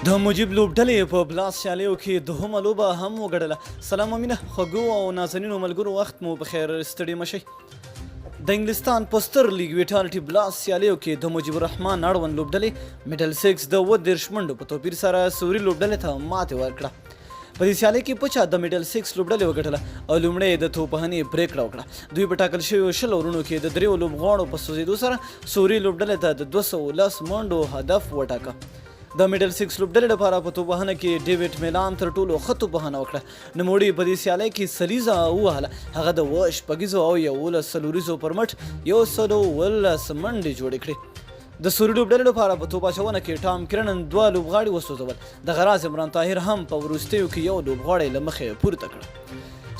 د مجیب لوبډلې په بلاس سیالیو کې دوهمه لوبه هم وګټله. سلام امینه خوږو او نازنینو ملګرو، وخت مو بخیر، ستړي مشئ. د انګلستان په ستر لیګ ویټالټي بلاس سیالیو کې د مجیب الرحمن اړوند لوبډلې میډل سکس د 30 منډو په توپیر سره سوري لوبډلې ته ماتې ورکړه. په دې سیالۍ کې پچا د میډل سکس لوبډلې وګټله او لومړی د توپخانې پریکړه وکړه. دوی په ټاکل شویو 20 اورونو کې د 3 لوبغاړو په سوځېدو سره سوري لوبډلې ته د 210 منډو هدف وټاکه. د میډل سکس لوبډلې لپاره په توپخانه کې ډیوډ میلان تر ټولو ښه توپخانه وکړه. نوموړي په دې سیالۍ کې سلیزه ووهله. هغه د 20 شپږیزو او 11 څلوریزو پر مټ 117 منډې جوړې کړې. د سوري لوبډلې لپاره په توپ اچونه کې ټام کرنن 2 لوبغاړي وسوځول. د غراز عمران طاهر هم په وروستیو کې یو لوبغاړی له مخې پورته کړ.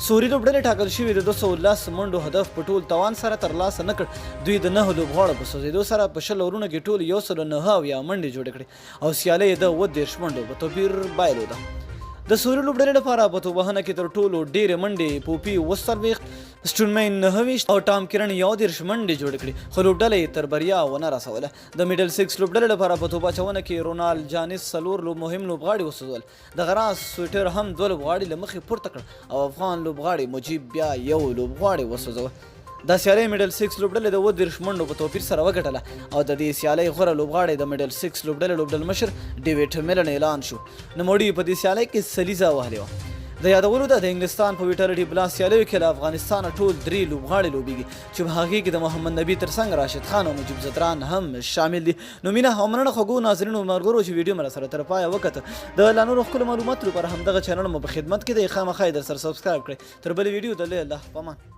سوري لوبډلې ټاکل شوي د 210 منډو هدف په ټول توان سره ترلاسه نه کړ. دوی د 9 لوبغاړو په سوځېدو سره په 20 اورونو کې ټول 109 منډې جوړې کړې او سیالۍ د 30 منډو په توپیر بایلوده. د سوري لوبډلې لپاره په توپخانه کې تر ټولو ډېرې منډې پوپي 40 سټونمین 29 او ټام کرن 11 منډې جوړې کړې، خو لوبډله تر بریا ونه رسوله. د میډل سکس لوبډلې لپاره په توپ اچونه کې رونالد جانس 4 مهم لوبغاړي وسوځول. د غراس سویټر هم 2 لوبغاړي له مخې پورته کړ او افغان لوبغاړي مجیب بیا یو لوبغاړی وسوځول. دا سیالۍ میډل سکس لوبډلې د 30 منډو په توپیر سره وګټله او د دې سیالۍ غوره لوبغاړی د میډل سکس لوبډلې لوبډلمشر ډیوډ میلن اعلان شو. نوموړي په دې سیالۍ کې سلیزه وهلې وه. د یادولو ده د انګلستان په ویټالټي بلاس سیالیو کې له افغانستانه ټول 3 لوبغاړي لوبیږي چې په هغې کې د محمد نبي ترڅنګ راشد خان او مجیب زدران هم شامل دي. نو مینه او مننه خوږو ناظرینو ملګرو چې ویډیو مې راسره تر پایه وکته. د لا نورو ښکلو معلوماتو لپاره همدغه چینل مو په خدمت کې دی. خامخا یې در سره سبسکرایب کړئ. تر بلې ویډیو د الله په امان.